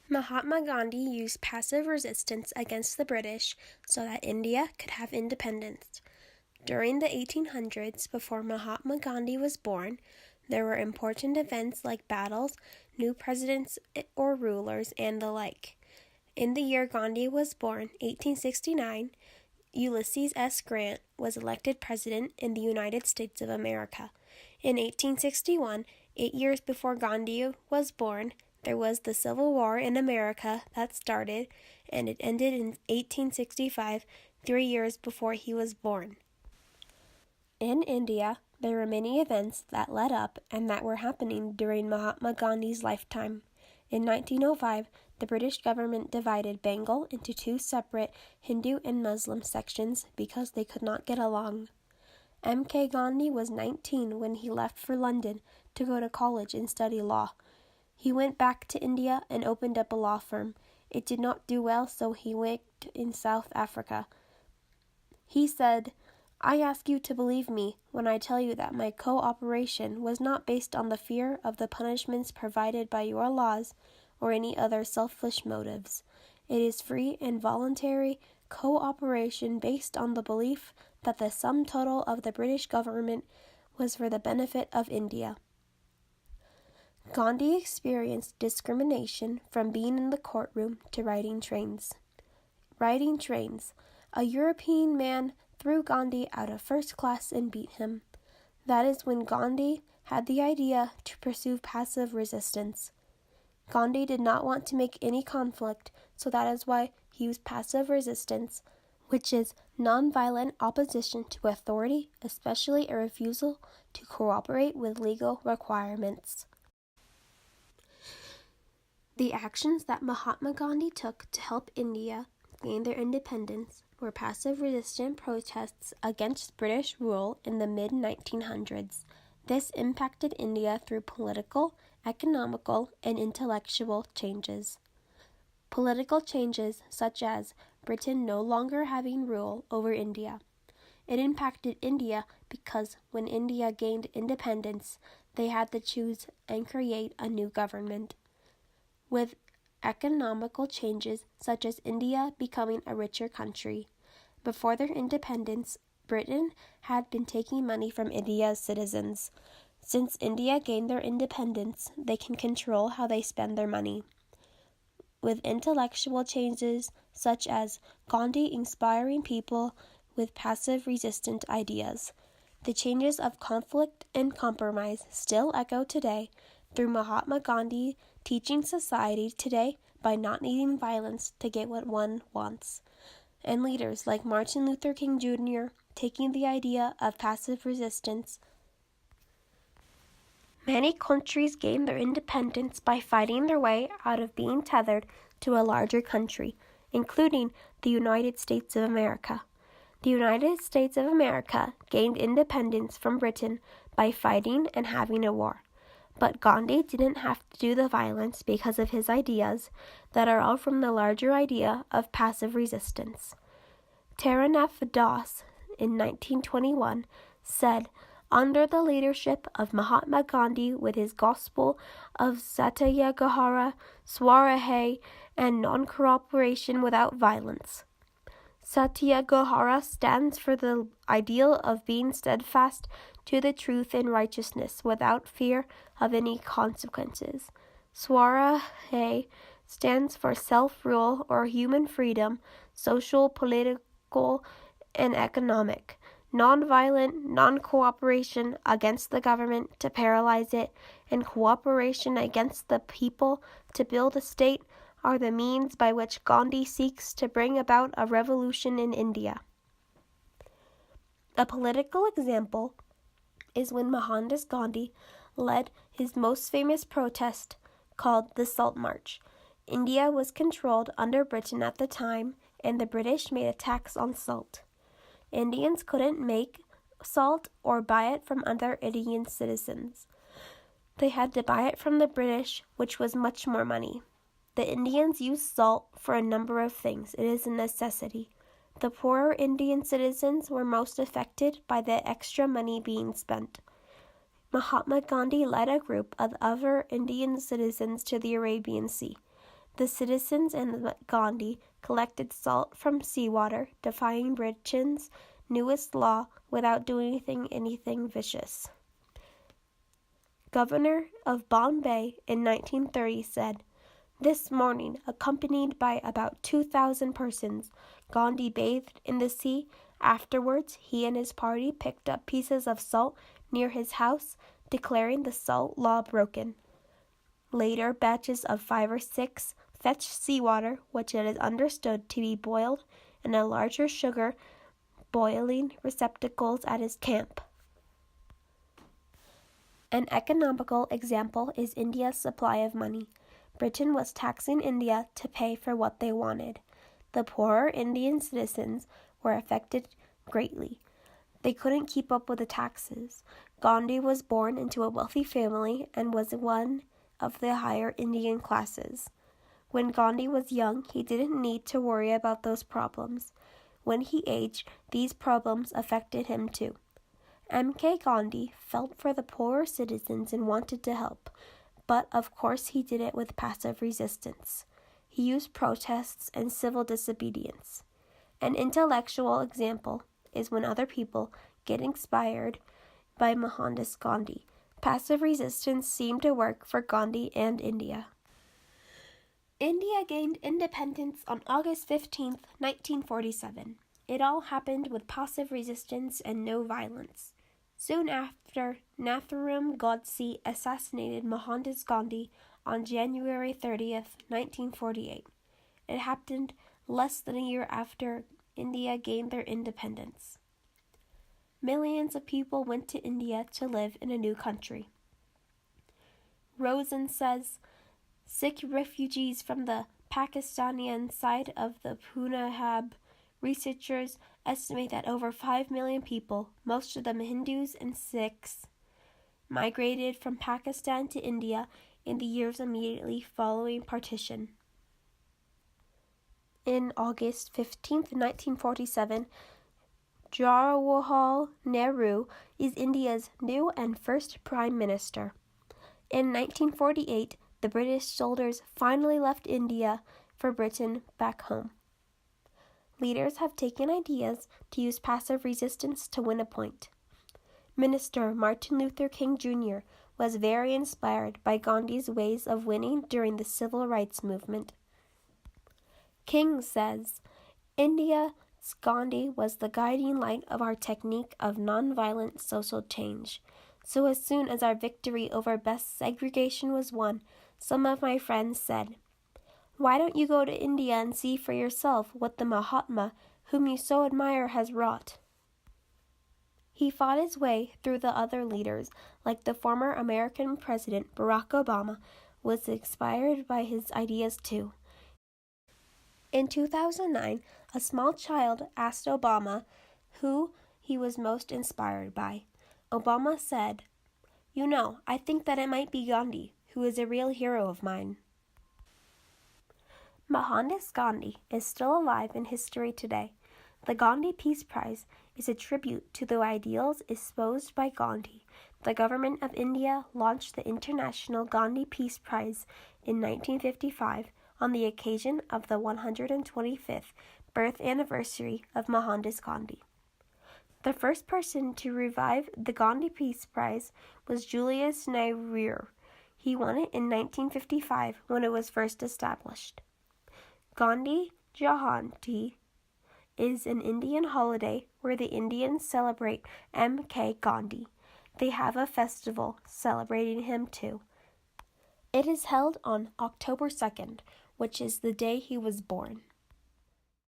Mahatma Gandhi used passive resistance against the British so that India could have independence. During the 1800s, before Mahatma Gandhi was born, there were important events like battles, new presidents or rulers, and the like. In the year Gandhi was born, 1869, Ulysses S. Grant was elected president in the United States of America. In 1861, 8 years before Gandhi was born, there was the Civil War in America that started, and it ended in 1865, 3 years before he was born. In India, there were many events that led up and that were happening during Mahatma Gandhi's lifetime. In 1905, the British government divided Bengal into two separate Hindu and Muslim sections because they could not get along. M.K. Gandhi was 19 when he left for London to go to college and study law. He went back to India and opened up a law firm. It did not do well, so he worked in South Africa. He said, "I ask you to believe me when I tell you that my cooperation was not based on the fear of the punishments provided by your laws or any other selfish motives. It is free and voluntary cooperation based on the belief that the sum total of the British government was for the benefit of India." Gandhi experienced discrimination from being in the courtroom to riding trains. Riding trains. A European man threw Gandhi out of first class and beat him. That is when Gandhi had the idea to pursue passive resistance. Gandhi did not want to make any conflict, so that is why he used passive resistance, which is nonviolent opposition to authority, especially a refusal to cooperate with legal requirements. The actions that Mahatma Gandhi took to help India gain their independence were passive resistant protests against British rule in the mid-1900s. This impacted India through political, economical, and intellectual changes. Political changes such as Britain no longer having rule over India. It impacted India because when India gained independence, they had to choose and create a new government. With economical changes such as India becoming a richer country. Before their independence, Britain had been taking money from India's citizens. Since India gained their independence, they can control how they spend their money. With intellectual changes such as Gandhi inspiring people with passive resistant ideas. The changes of conflict and compromise still echo today through Mahatma Gandhi teaching society today by not needing violence to get what one wants, and leaders like Martin Luther King Jr. taking the idea of passive resistance. Many countries gained their independence by fighting their way out of being tethered to a larger country, including the United States of America. The United States of America gained independence from Britain by fighting and having a war. But Gandhi didn't have to do the violence because of his ideas that are all from the larger idea of passive resistance. Taranaf Das, in 1921, said, "Under the leadership of Mahatma Gandhi with his gospel of Satyagraha, Swaraj, and non-cooperation without violence." Satyagraha stands for the ideal of being steadfast to the truth and righteousness without fear of any consequences. Swaraj stands for self-rule or human freedom, social, political, and economic. Non-violent, non-cooperation against the government to paralyze it, and cooperation against the people to build a state are the means by which Gandhi seeks to bring about a revolution in India. A political example is when Mohandas Gandhi led his most famous protest called the Salt March. India was controlled under Britain at the time, and the British made a tax on salt. Indians couldn't make salt or buy it from other Indian citizens. They had to buy it from the British, which was much more money. The Indians used salt for a number of things. It is a necessity. The poorer Indian citizens were most affected by the extra money being spent. Mahatma Gandhi led a group of other Indian citizens to the Arabian Sea. The citizens and Gandhi collected salt from seawater, defying Britain's newest law without doing anything vicious. Governor of Bombay in 1930 said, "This morning, accompanied by about 2,000 persons, Gandhi bathed in the sea. Afterwards, he and his party picked up pieces of salt near his house, declaring the salt law broken. Later, batches of 5 or 6 fetched seawater, which it is understood to be boiled in a larger sugar boiling receptacles at his camp." An economical example is India's supply of money. Britain was taxing India to pay for what they wanted. The poorer Indian citizens were affected greatly. They couldn't keep up with the taxes. Gandhi was born into a wealthy family and was one of the higher Indian classes. When Gandhi was young, he didn't need to worry about those problems. When he aged, these problems affected him too. M.K. Gandhi felt for the poorer citizens and wanted to help, but of course he did it with passive resistance. He used protests and civil disobedience. An intellectual example is when other people get inspired by Mahatma Gandhi. Passive resistance seemed to work for Gandhi and India. India gained independence on August 15, 1947. It all happened with passive resistance and no violence. Soon after, Nathuram Godse assassinated Mohandas Gandhi on January 30th, 1948. It happened less than a year after India gained their independence. Millions of people went to India to live in a new country. Rosen says, Sikh refugees from the Pakistani side of the Punjab. Researchers estimate that over 5 million people, most of them Hindus and Sikhs, migrated from Pakistan to India in the years immediately following partition. In August 15, 1947, Jawaharlal Nehru is India's new and first Prime Minister. In 1948, the British soldiers finally left India for Britain back home. Leaders have taken ideas to use passive resistance to win a point. Minister Martin Luther King Jr. was very inspired by Gandhi's ways of winning during the civil rights movement. King says, "India's Gandhi was the guiding light of our technique of nonviolent social change. So as soon as our victory over best segregation was won, some of my friends said, 'Why don't you go to India and see for yourself what the Mahatma, whom you so admire, has wrought?'" He fought his way through the other leaders, like the former American President Barack Obama was inspired by his ideas too. In 2009, a small child asked Obama who he was most inspired by. Obama said, "You know, I think that it might be Gandhi, who is a real hero of mine." Mahatma Gandhi is still alive in history today. The Gandhi Peace Prize is a tribute to the ideals espoused by Gandhi. The government of India launched the International Gandhi Peace Prize in 1955 on the occasion of the 125th birth anniversary of Mahatma Gandhi. The first person to revive the Gandhi Peace Prize was Julius Nyerere. He won it in 1955 when it was first established. Gandhi Jayanti is an Indian holiday where the Indians celebrate M.K. Gandhi. They have a festival celebrating him too. It is held on October 2nd, which is the day he was born.